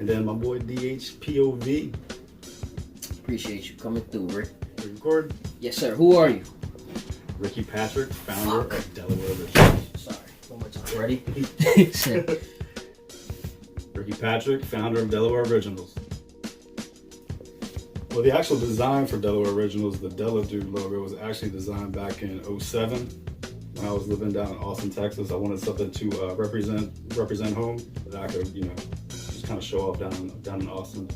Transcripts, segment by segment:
And then my boy DHPOV. Appreciate you coming through, Rick. Record. Yes, sir. Who are you? Ricky Patrick, founder of Delaware Originals. Sorry, one more time. Ready? Ricky Patrick, founder of Delaware Originals. Well, the actual design for Delaware Originals, the Delaware logo, was actually designed back in '07 when I was living down in Austin, Texas. I wanted something to represent home that I could, just kind of show off down in Austin.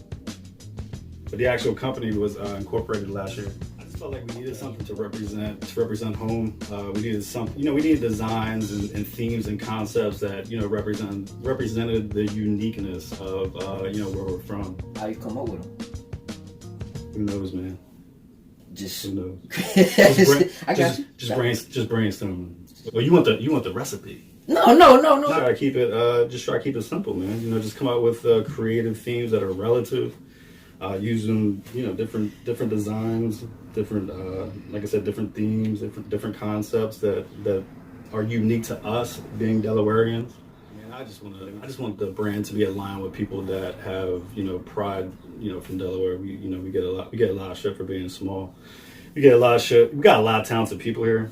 But the actual company was incorporated last year. I just felt like we needed something to represent home. We needed we needed designs and themes and concepts that represented the uniqueness of where we're from. How you come up with them? Who knows, man? Just who knows? Just brainstorming. Well, you want the recipe? No. Try to keep it simple, man. Just come out with creative themes that are relative. Using different designs, different like I said, different themes, different concepts that are unique to us being Delawareans. Man, I just want the brand to be aligned with people that have pride from Delaware. We get a lot of shit for being small. We got a lot of talented people here.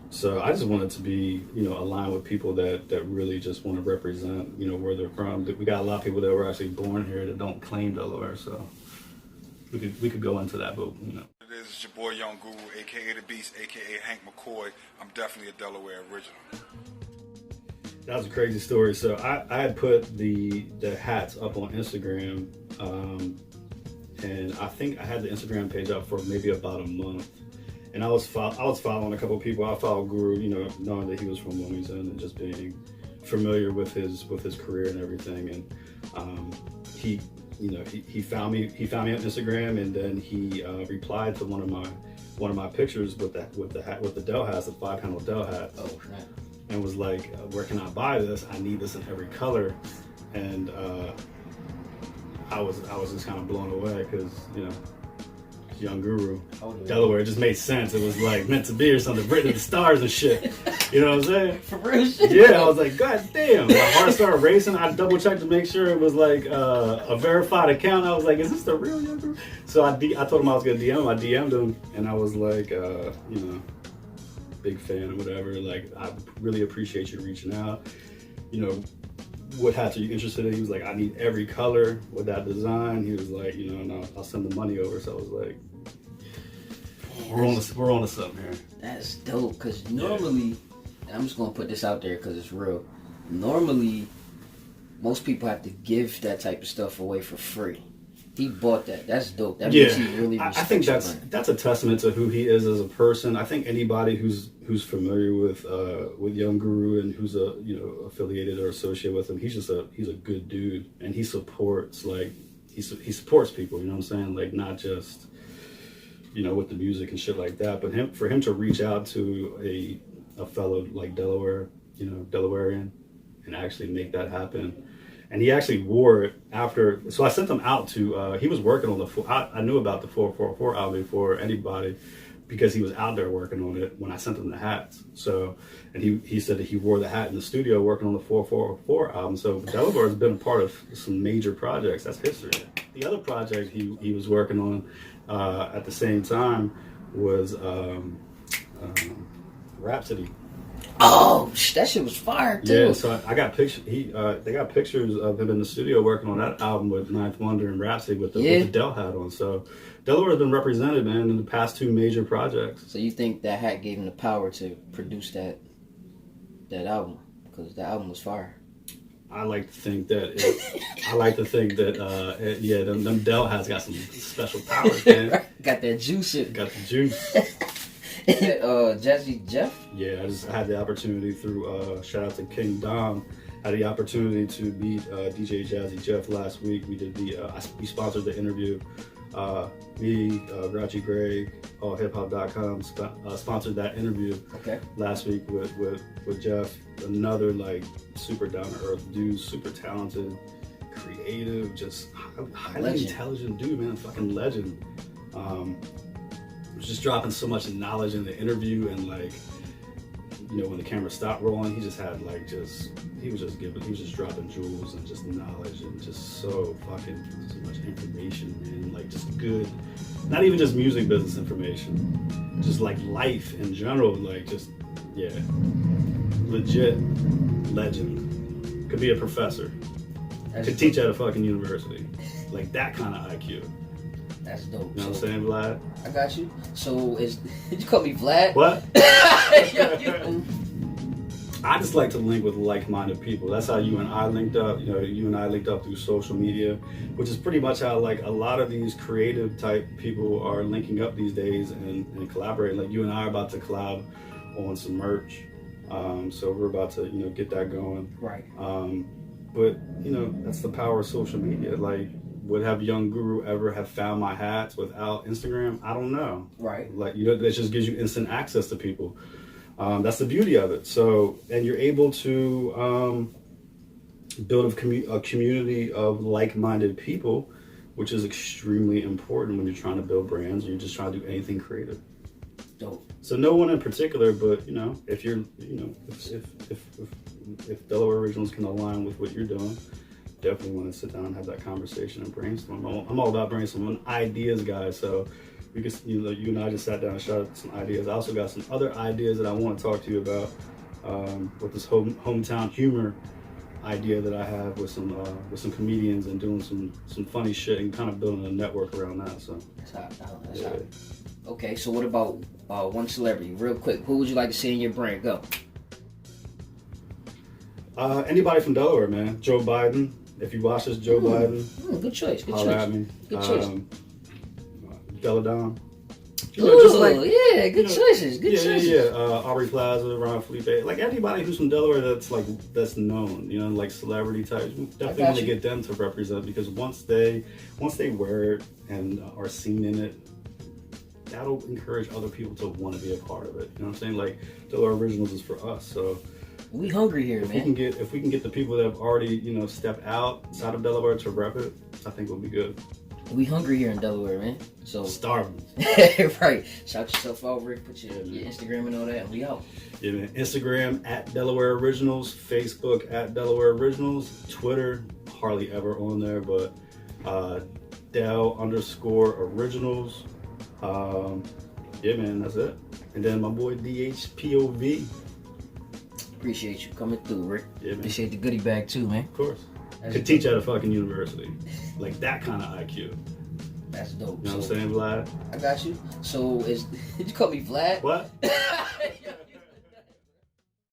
So I just want it to be, aligned with people that really just want to represent, where they're from. We got a lot of people that were actually born here that don't claim Delaware, so we could go into that, but It is, it's your boy Young Guru, aka The Beast, aka Hank McCoy. I'm definitely a Delaware original. That was a crazy story. So I had put the hats up on Instagram, and I think I had the Instagram page up for maybe about a month. And I was following a couple of people. I followed Guru, knowing that he was from Wilmington and just being familiar with his career and everything. And he found me on Instagram, and then he replied to one of my pictures with the Dell hats, the 5-panel Dell hat. Oh, right. And was like, where can I buy this? I need this in every color. And I was just kind of blown away because Young Guru, Delaware, it just made sense. It was like meant to be or something, written in the stars and shit. You know what I'm saying? For real shit. Yeah, I was like, God damn. My heart started racing. I double checked to make sure it was like a verified account. I was like, is this the real Young Guru? So I told him I was gonna DM him. I DM'd him, and I was like, big fan or whatever. Like, I really appreciate you reaching out. What hats are you interested in? He was like, I need every color with that design. He was like, and I'll send the money over. So I was like, we're on to something here. That's dope, because normally, and I'm just going to put this out there because it's real, normally, most people have to give that type of stuff away for free. He bought that. That's dope. That means he really respects I think that's a testament to who he is as a person. I think anybody who's familiar with Young Guru and who's affiliated or associated with him, he's a good dude, and he supports he supports people. You know what I'm saying? Like, not just with the music and shit like that, but for him to reach out to a fellow like Delaware, Delawarean, and actually make that happen. And he actually wore it after. So I sent him out to. He was working on I knew about the 444 album before anybody, because he was out there working on it when I sent him the hats. So, and he said that he wore the hat in the studio working on the 444 album. So Delaware has been a part of some major projects. That's history. The other project he was working on at the same time was Rhapsody. Oh, that shit was fire too. Yeah, so I got pictures. They got pictures of him in the studio working on that album with Ninth Wonder and Rhapsody with the Dell hat on. So Delaware has been represented, man, in the past 2 major projects. So you think that hat gave him the power to produce that album, because the album was fire? I like to think that. Them Dell hats got some special powers, man. Got that juice. Got the juice. Jazzy Jeff? Yeah, I had the opportunity through, shout out to King Dom, had the opportunity to meet DJ Jazzy Jeff last week. We did we sponsored the interview. Grouchy Greg, allhiphop.com sponsored that interview last week with Jeff. Another super down to earth dude, super talented, creative, just highly intelligent dude, man, fucking legend. Was just dropping so much knowledge in the interview, and you know, when the camera stopped rolling, he just had like he was just dropping jewels and just knowledge and just so much information, and like just good, not even just music business information, just like life in general, like just, yeah, legit legend. Could be a professor. Could teach at a fucking university. Like that kind of IQ. That's dope. You know what I'm saying, Vlad? I got you. So did you call me Vlad? What? I just like to link with like-minded people. That's how you and I linked up. You know, you and I linked up through social media, which is pretty much how like a lot of these creative type people are linking up these days and collaborating. Like you and I are about to collab on some merch. So we're about to, you know, get that going. Right. But you know, that's the power of social media. Like, would have Young Guru ever have found my hats without Instagram? I don't know. Right. Like, you know, that just gives you instant access to people. That's the beauty of it. So, and you're able to build a community of like-minded people, which is extremely important when you're trying to build brands or you're just trying to do anything creative. Dope. So no one in particular, but you know, if you're, you know, if Delaware Originals can align with what you're doing, definitely want to sit down and have that conversation and brainstorm. I'm all about brainstorming ideas, guys. So we could, you know, you and I just sat down and shot some ideas. I also got some other ideas that I want to talk to you about with this hometown humor idea that I have with some comedians and doing some funny shit and kind of building a network around that. So that's hot. Okay, so what about one celebrity, real quick? Who would you like to see in your brand? Go. Anybody from Delaware, man. Joe Biden. If you watch this, Joe Biden. Good choice. Good holler choice. at me. Good choice. Deladon. You know, just like, yeah, good choices. Good choices. Yeah. Aubrey Plaza, Ron Felipe. Like anybody who's from Delaware that's known, you know, like celebrity types. We definitely want to get them to represent, because once they wear it and are seen in it, that'll encourage other people to want to be a part of it. You know what I'm saying? Like Delaware Originals is for us, so we hungry here, man. If we can get the people that have already, you know, stepped outside of Delaware to rep it, I think we'll be good. We hungry here in Delaware, man. So starving. Right. Shout yourself out, Rick. Put your Instagram and all that, and we out. Yeah, man. Instagram at Delaware Originals, Facebook at Delaware Originals, Twitter hardly ever on there, but Del_Originals. Yeah, man, that's it. And then my boy DHPOV. Appreciate you coming through, Rick. Yeah, man. Appreciate the goodie bag too, man. Of course. That's Could teach at a fucking university. Like that kind of IQ. That's dope. You know what I'm saying, Vlad? I got you. So did you call me Vlad? What?